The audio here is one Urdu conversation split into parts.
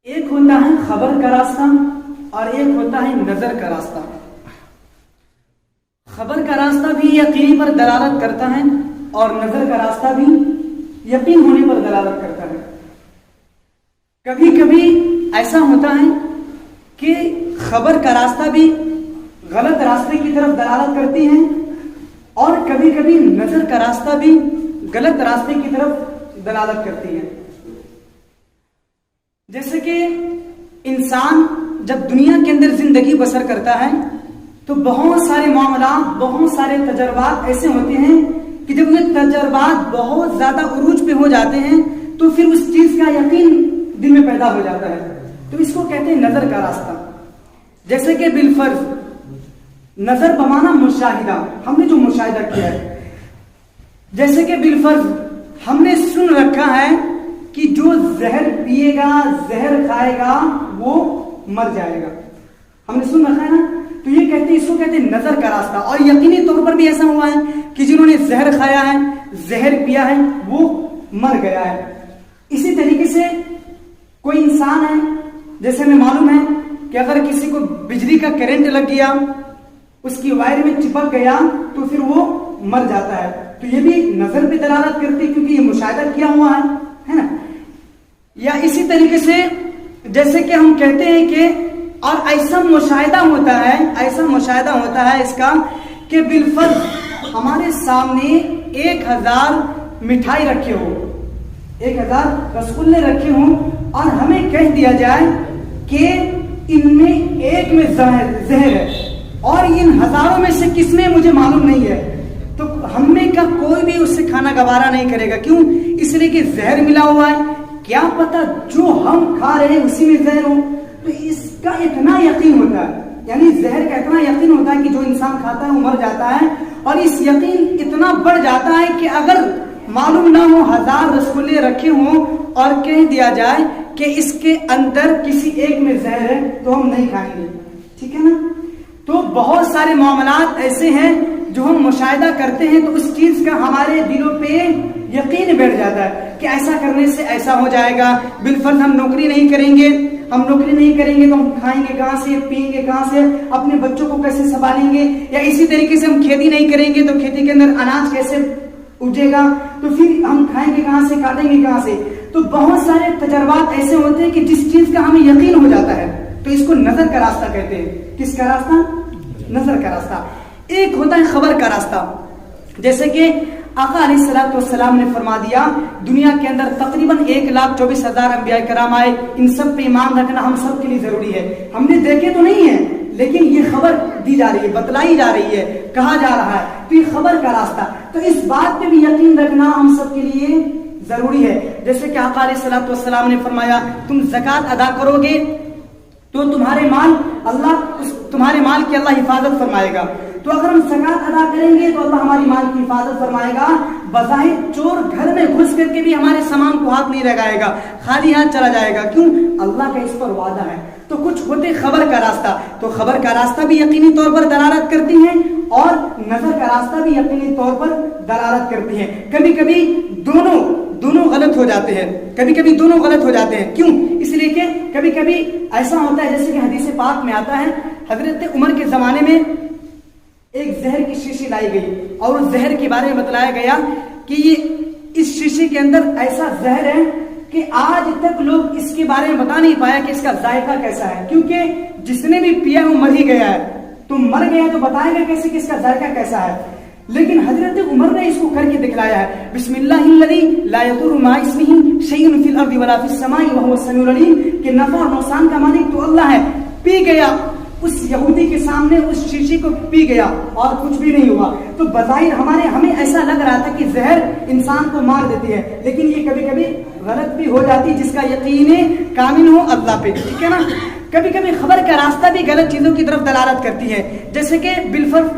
ایک ہوتا ہے خبر کا راستہ اور ایک ہوتا ہے نظر کا راستہ. خبر کا راستہ بھی یقین پر دلالت کرتا ہے اور نظر کا راستہ بھی یقین ہونے پر دلالت کرتا ہے. کبھی کبھی ایسا ہوتا ہے کہ خبر کا راستہ بھی غلط راستے کی طرف دلالت کرتی ہے اور کبھی کبھی نظر کا راستہ بھی غلط راستے کی طرف دلالت کرتی ہے. جیسے کہ انسان جب دنیا کے اندر زندگی بسر کرتا ہے تو بہت سارے معاملات، بہت سارے تجربات ایسے ہوتے ہیں کہ جب یہ تجربات بہت زیادہ عروج پہ ہو جاتے ہیں تو پھر اس چیز کا یقین دل میں پیدا ہو جاتا ہے. تو اس کو کہتے ہیں نظر کا راستہ. جیسے کہ بالفرض نظر بمانا مشاہدہ، ہم نے جو مشاہدہ کیا ہے. جیسے کہ بالفرض ہم نے سن رکھا ہے کہ جو زہر پیے گا، زہر کھائے گا وہ مر جائے گا. ہم نے سن رکھا ہے نا. تو یہ کہتے ہیں، اس کو کہتے ہیں نظر کا راستہ. اور یقینی طور پر بھی ایسا ہوا ہے کہ جنہوں نے زہر کھایا ہے، زہر پیا ہے، وہ مر گیا ہے. اسی طریقے سے کوئی انسان ہے، جیسے ہمیں معلوم ہے کہ اگر کسی کو بجلی کا کرنٹ لگ گیا، اس کی وائر میں چپک گیا تو پھر وہ مر جاتا ہے. تو یہ بھی نظر پہ دلالت کرتی کیونکہ یہ مشاہدہ کیا ہوا ہے نا. یا اسی طریقے سے جیسے کہ ہم کہتے ہیں کہ اور ایسا مشاہدہ ہوتا ہے اس کا کہ بالفرض ہمارے سامنے 1000 مٹھائی رکھے ہو، 1000 رسگلے رکھے ہوں اور ہمیں کہہ دیا جائے کہ ان میں ایک میں زہر ہے اور ان ہزاروں میں سے کس میں مجھے معلوم نہیں ہے، تو ہم میں کا کوئی بھی اس سے کھانا گوارا نہیں کرے گا. کیوں؟ اس لیے کہ زہر ملا ہوا ہے. کیا پتا جو ہم کھا رہے ہیں اسی میں زہر ہو. تو اس کا اتنا یقین ہوتا ہے، یعنی زہر کا اتنا یقین ہوتا ہے کہ جو انسان کھاتا ہے وہ مر جاتا ہے. اور اس یقین اتنا بڑھ جاتا ہے کہ اگر معلوم نہ ہو 1000 رسگلے رکھے ہوں اور کہہ دیا جائے کہ اس کے اندر کسی ایک میں زہر ہے تو ہم نہیں کھائیں گے. ٹھیک ہے نا. تو بہت سارے معاملات ایسے ہیں جو ہم مشاہدہ کرتے ہیں تو اس چیز کا ہمارے دلوں پہ یقین بیٹھ جاتا ہے کہ ایسا کرنے سے ایسا ہو جائے گا. بالفرض ہم نوکری نہیں کریں گے تو ہم کھائیں گے کہاں سے، پئیں گے کہاں سے، اپنے بچوں کو کیسے سنبھالیں گے. یا اسی طریقے سے ہم کھیتی نہیں کریں گے تو کھیتی کے اندر اناج کیسے اگے گا، تو پھر ہم کھائیں گے کہاں سے، کاٹیں گے کہاں سے. تو بہت سارے تجربات ایسے ہوتے ہیں کہ جس چیز کا ہمیں یقین ہو جاتا ہے تو اس کو نظر کا راستہ کہتے ہیں. کس کا راستہ؟ نظر کا راستہ. ایک ہوتا ہے خبر کا راستہ. جیسے کہ آقا علیہ الصلوۃ والسلام نے فرما دیا دنیا کے اندر تقریباً 1,24,000 انبیاء کرام آئے، ان سب پہ ایمان رکھنا ہم سب کے لیے ضروری ہے. ہم نے دیکھے تو نہیں ہے لیکن یہ خبر دی جا رہی ہے، بتلائی جا رہی ہے، کہا جا رہا ہے. تو یہ خبر کا راستہ. تو اس بات پہ بھی یقین رکھنا ہم سب کے لیے ضروری ہے. جیسے کہ آقا علیہ الصلوۃ والسلام نے فرمایا تم زکوٰۃ ادا کرو گے تو تمہارے مال کی اللہ حفاظت فرمائے گا. تو اگر ہم زکوٰۃ ادا کریں گے تو اللہ ہماری مال کی حفاظت فرمائے گا. بظاہر چور گھر میں گھس کر کے بھی ہمارے سامان کو ہاتھ نہیں لگائے گا، خالی ہاتھ چلا جائے گا. کیوں؟ اللہ کا اس پر وعدہ ہے. تو کچھ ہوتے خبر کا راستہ. تو خبر کا راستہ بھی یقینی طور پر دلالت کرتی ہے اور نظر کا راستہ بھی یقینی طور پر دلالت کرتی ہے. کبھی کبھی دونوں غلط ہو جاتے ہیں، کبھی کبھی دونوں غلط ہو جاتے ہیں. کیوں؟ اس لیے کہ کبھی کبھی ایسا ہوتا ہے جیسے کہ حدیث پاک میں آتا ہے حضرت عمر کے زمانے میں ایک زہر کی شیشی لائی گئی اور اس زہر کے بارے میں بتلایا گیا کہ یہ اس شیشی کے اندر ایسا زہر ہے کہ آج تک لوگ اس کے بارے میں بتا نہیں پایا کہ اس کا ذائقہ کیسا ہے. کیونکہ جس نے بھی پیا وہ مر ہی گیا ہے، تو مر گیا تو بتائے گا کیسے کہ اس کا ذائقہ کیسا ہے. لیکن حضرت عمر نے اس کو کر کے دکھلایا ہے. بسم اللہ الذی لا یضر مع اسمہ شیء فی الارض ولا فی السماء وهو السمیع العلیم، کہ نفع اور نقصان کا مالک تو اللہ ہے. پی گیا اس یہودی کے سامنے، اس شیشی کو پی گیا اور کچھ بھی نہیں ہوا. تو بظاہر ہمیں ایسا لگ رہا تھا کہ زہر انسان کو مار دیتی ہے، لیکن یہ کبھی کبھی غلط بھی ہو جاتی جس کا یقین کامل ہو اللہ پہ. ٹھیک ہے نا. کبھی کبھی خبر کا راستہ بھی غلط چیزوں کی طرف دلالت کرتی ہے. جیسے کہ بالفرض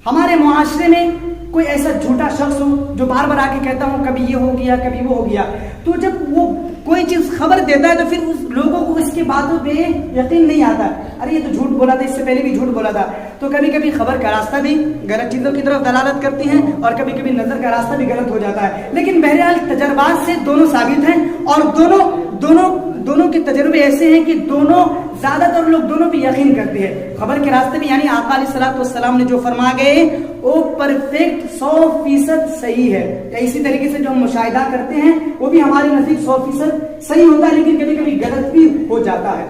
ہمارے معاشرے میں کوئی ایسا جھوٹا شخص ہو جو بار بار آ کے کہتا ہوں کبھی یہ ہو گیا کبھی وہ ہو گیا. تو جب وہ کوئی چیز خبر دیتا ہے تو پھر اس لوگوں کو اس کی باتوں پہ یقین نہیں آتا. ارے یہ تو جھوٹ بولا تھا، اس سے پہلے بھی جھوٹ بولا تھا. تو کبھی کبھی خبر کا راستہ بھی غلط چیزوں کی طرف دلالت کرتی ہیں اور کبھی کبھی نظر کا راستہ بھی غلط ہو جاتا ہے. لیکن بہرحال تجربات سے دونوں ثابت ہیں اور دونوں دونوں کے تجربے ایسے ہیں کہ دونوں زیادہ تر لوگ دونوں پہ یقین کرتے ہیں خبر کے راستے میں، یعنی آقا علیہ الصلوۃ والسلام نے جو فرما گئے وہ پرفیکٹ 100% صحیح ہے. یا اسی طریقے سے جو ہم مشاہدہ کرتے ہیں وہ بھی ہمارے نزدیک 100% صحیح ہوتا ہے، لیکن کبھی کبھی غلط بھی ہو جاتا ہے.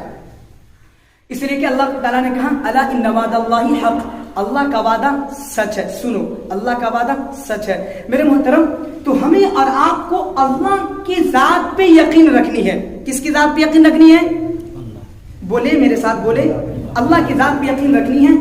اس لیے کہ اللہ تعالیٰ نے کہا الا ان وعد اللہ حق، اللہ کا وعدہ سچ ہے. سنو، اللہ کا وعدہ سچ ہے. میرے محترم، تو ہمیں اور آپ کو اللہ کی ذات پہ یقین رکھنی ہے. کس کی ذات پہ یقین رکھنی ہے؟ بولے میرے ساتھ، بولے، اللہ کی ذات پہ یقین رکھنی ہے.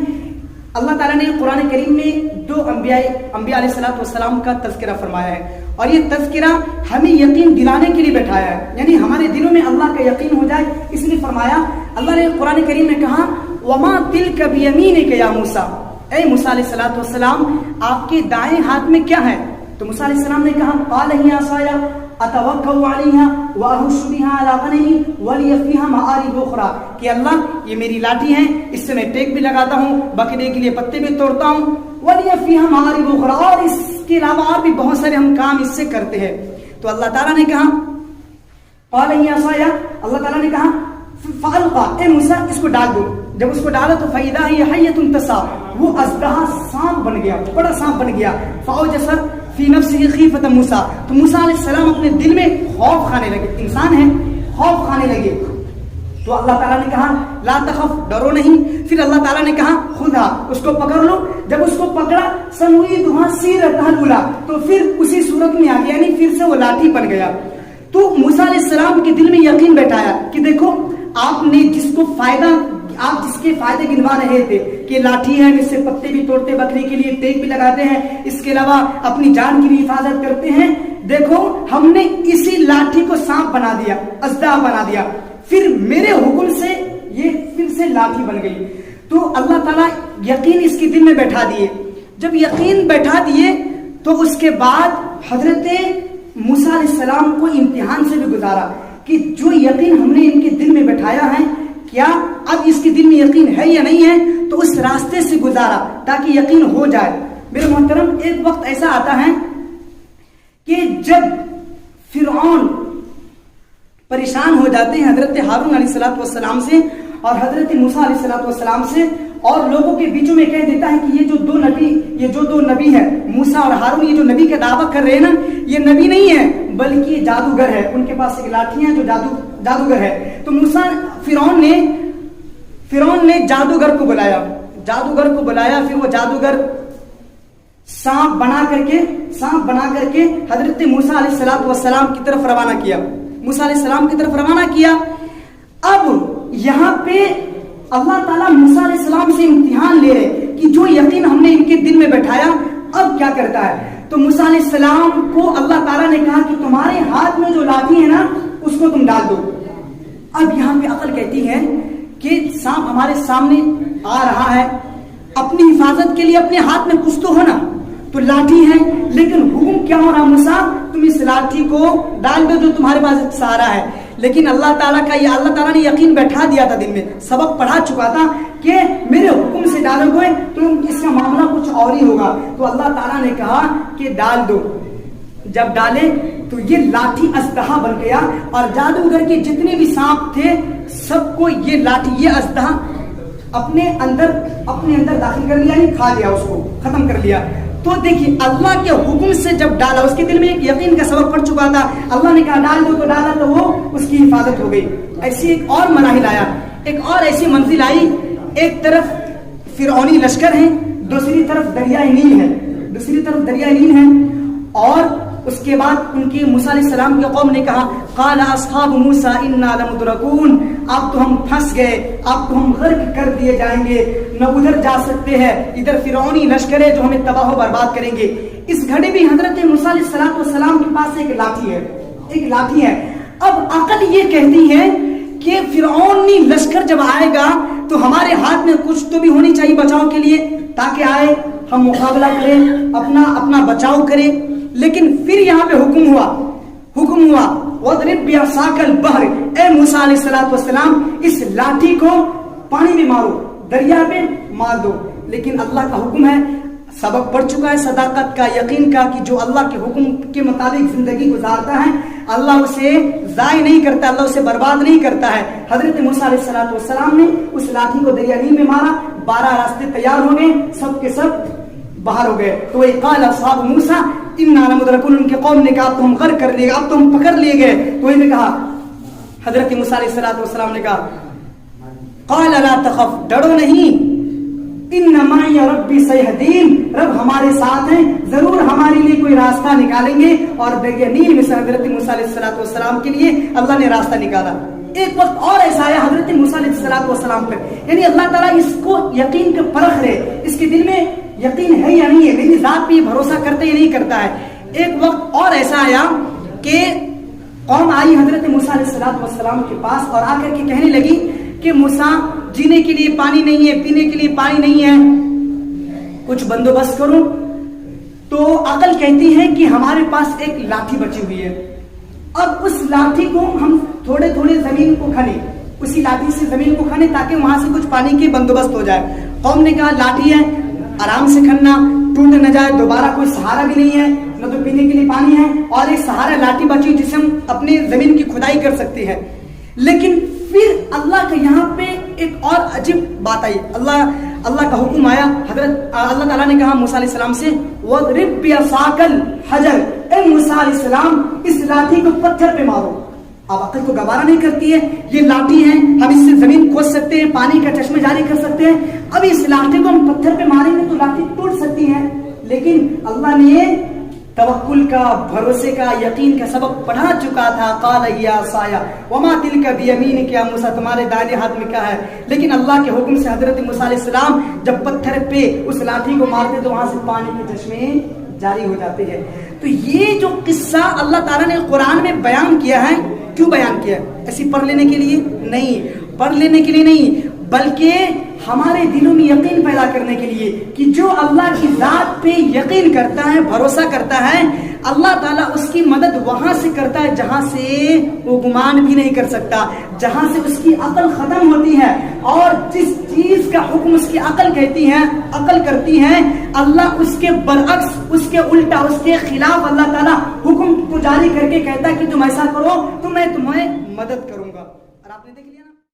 اللہ تعالیٰ نے قرآن کریم میں 2 انبیاء علیہ الصلوۃ والسلام کا تذکرہ فرمایا ہے، اور یہ تذکرہ ہمیں یقین دلانے کے لیے بیٹھایا ہے، یعنی ہمارے دلوں میں اللہ کا یقین ہو جائے. اس لیے فرمایا اللہ نے قرآن کریم میں کہا وما تلک بیمینک یا موسیٰ، اے موسیٰ علیہ الصلوۃ والسلام آپ کے دائیں ہاتھ میں کیا ہے؟ تو موسیٰ علیہ السلام نے کہا قال ہی عصایا اتوکل علیہا واہش بہا علی غنمی ولی فیہا معارب اخرى، کہ اللہ یہ میری لاٹھی ہے، اس سے میں ٹیک بھی لگاتا ہوں، بکرے کے لیے پتے بھی توڑتا ہوں، ولی فیہا معارب اخرى، اور اس کے علاوہ اور بھی بہت سارے ہم کام اس سے کرتے ہیں. تو اللہ تعالیٰ نے کہا قال ہی عصایا، اللہ تعالیٰ نے کہا فالقا، اے موسیٰ اس کو ڈال دو. جب اس کو ڈالا تو فَإِذَا هِيَ حَيَّةٌ تَسْعَىٰ، وہ اژدہا سانپ بن گیا، بڑا سانپ بن گیا. فَأَوْجَسَ فِي نَفْسِهِ خِیفَةَ موسیٰ، تو موسیٰ علیہ السلام اپنے دل میں خوف کھانے لگے. انسان ہے، خوف کھانے لگے. تو اللہ تعالیٰ نے کہا لا تخف، ڈرو نہیں. پھر اللہ تعالیٰ نے کہا خذھا، اس کو پکڑ لو. جب اس کو پکڑا سنعیدھا سیرتھا الاولیٰ، تو پھر اسی صورت میں آ گیا، یعنی پھر سے وہ لاٹھی بن گیا. تو موسیٰ علیہ السلام کے دل میں یقین بیٹھایا کہ دیکھو آپ نے آپ جس کے فائدے گنوا رہے تھے کہ لاٹھی ہے، اس سے پتے بھی توڑتے، بکری کے لیے ٹیک بھی لگاتے ہیں، اس کے علاوہ اپنی جان کی بھی حفاظت کرتے ہیں، دیکھو ہم نے اسی لاٹھی کو سانپ بنا دیا، اژدہا بنا دیا، پھر میرے حکم سے یہ پھر سے لاٹھی بن گئی. تو اللہ تعالیٰ یقین اس کے دل میں بیٹھا دیے. جب یقین بیٹھا دیے تو اس کے بعد حضرت موسیٰ علیہ السلام کو امتحان سے بھی گزارا کہ جو یقین ہم نے ان کے دل میں بیٹھایا ہے، کیا اب اس کے دل میں یقین ہے یا نہیں ہے. تو اس راستے سے گزارا تاکہ یقین ہو جائے. میرے محترم، ایک وقت ایسا آتا ہے کہ جب فرعون پریشان ہو جاتے ہیں حضرت ہارون علیہ الصلوۃ والسلام سے اور حضرت موسیٰ علیہ الصلوۃ والسلام سے، اور لوگوں کے بیچوں میں کہہ دیتا ہے کہ یہ جو دو نبی ہیں موسیٰ اور ہارون، یہ جو نبی کا دعویٰ کر رہے ہیں نا، یہ نبی نہیں ہے بلکہ یہ جادوگر ہے، ان کے پاس ایک لاٹھی ہے جو جادوگر ہے. تو فرعون نے جادوگر کو بلایا، پھر وہ جادوگر سانپ بنا کر کے حضرت موسیٰ علیہ الصلوۃ والسلام کی طرف روانہ کیا. اب یہاں پہ اللہ تعالیٰ موسیٰ علیہ السلام سے امتحان لے رہے کہ جو یقین ہم نے ان کے دل میں بیٹھایا اب کیا کرتا ہے. تو موسیٰ علیہ السلام کو اللہ تعالیٰ نے کہا کہ تمہارے ہاتھ میں جو لاٹھی ہے نا اس کو تم ڈال دو. اب یہاں پہ عقل کہتی ہے کہ سانپ ہمارے سامنے آ رہا ہے، اپنی حفاظت کے لیے اپنے ہاتھ میں کچھ تو ہونا، تو لاٹھی ہے، لیکن حکم کیا ہو رہا موسیٰ تم اس لاٹھی کو ڈال دو جو تمہارے پاس سہارا ہے. لیکن اللہ تعالیٰ نے یقین بیٹھا دیا تھا دل میں، سبق پڑھا چکا تھا کہ میرے حکم سے ڈالو گے تو اس کا معاملہ کچھ اور ہی ہوگا. تو اللہ تعالیٰ نے کہا کہ ڈال دو. جب ڈالے تو یہ لاٹھی اژدہا بن گیا، اور جادوگر کے جتنے بھی سانپ تھے سب کو یہ لاٹھی، یہ اژدہا اپنے اندر داخل کر لیا، یعنی کھا لیا، اس کو ختم کر لیا. تو دیکھیے اللہ کے حکم سے جب ڈالا، اس کے دل میں ایک یقین کا سبق پڑ چکا تھا، اللہ نے کہا ڈال دو تو ڈالا، تو وہ اس کی حفاظت ہو گئی. ایسی ایک اور مراحل آیا، ایک اور ایسی منزل آئی. ایک طرف فرعونی لشکر ہے، دوسری طرف دریائے نیل ہے، اور اس کے بعد ان کے موسیٰ علیہ السلام کے قوم نے کہا قال اصحاب موسیٰ انا لمدرکون، اب تو ہم پھنس گئے، اب تو ہم غرق کر دیے جائیں گے، نہ ادھر جا سکتے ہیں، ادھر فرعونی لشکر ہے جو ہمیں تباہ و برباد کریں گے. اس گھڑی بھی حضرت موسیٰ علیہ السلام کے پاس ایک لاٹھی ہے. اب عقل یہ کہتی ہے کہ فرعونی لشکر جب آئے گا تو ہمارے ہاتھ میں کچھ تو بھی ہونی چاہیے بچاؤ کے لیے، تاکہ آئے ہم مقابلہ کریں، اپنا بچاؤ کریں. لیکن پھر یہاں پہ حکم ہوا وَاضْرِبْ بِعَصَاكَ الْبَحْرَ، اے موسیٰ علیہ السلام اس لاٹھی کو پانی میں مارو، دریا میں مار دو. لیکن اللہ کا حکم ہے سبق پڑ چکا ہے صداقت کا, یقین کا, کہ جو اللہ کے حکم کے مطابق زندگی گزارتا ہے اللہ اسے ضائع نہیں کرتا, اللہ اسے برباد نہیں کرتا ہے. حضرت موسیٰ علیہ السلام نے اس لاٹھی کو دریا نیل میں مارا, 12 راستے تیار ہو گئے, سب کے سب باہر ہو گئے. تو قال اصحاب موسیٰ انا لمدرکون, ان کے قوم نے کہا اب تو ہم غرق کر لیے گئے, اب تو ہم پکڑ لیے گئے. تو انہوں نے کہا, حضرت موسیٰ علیہ السلام نے کہا قال لا تخف, ڈرو نہیں, ان معی ربی سیہدین, رب ہمارے ساتھ ہیں, ضرور ہمارے لیے کوئی راستہ نکالیں گے. اور دریا نیل میں سے حضرت موسیٰ علیہ السلام کے لیے اللہ نے راستہ نکالا. ایک وقت اور ایسا آیا حضرت موسیٰ علیہ السلام پر, یعنی اللہ تعالیٰ اس کو یقین کا پرکھ رہے, اس کے دل میں یقین ہے یا نہیں ہے, میری ذات پہ یہ بھروسہ کرتا یا نہیں کرتا ہے. ایک وقت اور ایسا آیا کہ قوم آئی حضرت موسیٰ علیہ السلام کے پاس اور آ کر کے کہنے لگی کہ موسیٰ جینے کے لیے پانی نہیں ہے, پینے کے لیے پانی نہیں ہے, کچھ بندوبست کرو. تو عقل کہتی ہے کہ ہمارے پاس ایک لاٹھی بچی ہوئی ہے, اب اس لاٹھی کو ہم تھوڑے تھوڑے زمین کو کھنے, اسی لاٹھی سے زمین کو کھنے تاکہ وہاں سے کچھ پانی کے بندوبست ہو جائے. قوم نے کہا لاٹھی ہے, آرام سے کھننا, ٹوٹ نہ جائے, دوبارہ کوئی سہارا بھی نہیں ہے, نہ تو پینے کے لیے پانی ہے, اور ایک سہارا لاٹھی بچی جسے ہم اپنے زمین کی کھدائی کر سکتے ہیں. لیکن پھر اللہ کا یہاں پہ ایک اور عجیب بات آئی, اللہ کا حکم آیا. حضرت اللہ تعالیٰ نے کہا موسیٰ علیہ السلام سے وَضْرِبْ بِعَصَاكَ الْحَجَرَ, اے موسیٰ علیہ السلام اس لاٹھی کو پتھر پہ مارو. اب عقل تو گوارا نہیں کرتی ہے, یہ لاٹھی ہے, ہم اس سے زمین کھود سکتے ہیں, پانی کا چشمہ جاری کر سکتے ہیں, اب اس لاٹھی کو ہم پتھر پہ ماریں گے تو لاٹھی ٹوٹ سکتی ہے. لیکن اللہ نے توکل کا, بھروسے کا, یقین کا سبق پڑھا چکا تھا. قال یا عصایا وما تلک بیمینک یا موسیٰ, تمہارے دائیں ہاتھ میں کیا ہے. لیکن اللہ کے حکم سے حضرت موسیٰ علیہ السلام جب پتھر پہ اس لاٹھی کو مارتے تو وہاں سے پانی کے چشمے جاری ہو جاتے ہیں. تو یہ جو قصہ اللہ تعالیٰ نے قرآن میں بیان کیا ہے, کیوں بیان کیا ہے؟ ایسی پڑھ لینے کے لیے نہیں, پڑھ لینے کے لیے نہیں, بلکہ ہمارے دلوں میں یقین پیدا کرنے کے لیے کہ جو اللہ کی ذات پہ یقین کرتا ہے, بھروسہ کرتا ہے, اللہ تعالیٰ اس کی مدد وہاں سے کرتا ہے جہاں سے وہ گمان بھی نہیں کر سکتا, جہاں سے اس کی عقل ختم ہوتی ہے. اور جس چیز کا حکم اس کی عقل کہتی ہے, عقل کرتی ہے, اللہ اس کے برعکس, اس کے الٹا, اس کے خلاف اللہ تعالیٰ حکم کو جاری کر کے کہتا ہے کہ تم ایسا کرو تو میں تمہیں مدد کروں گا. اور آپ نے دیکھ لیا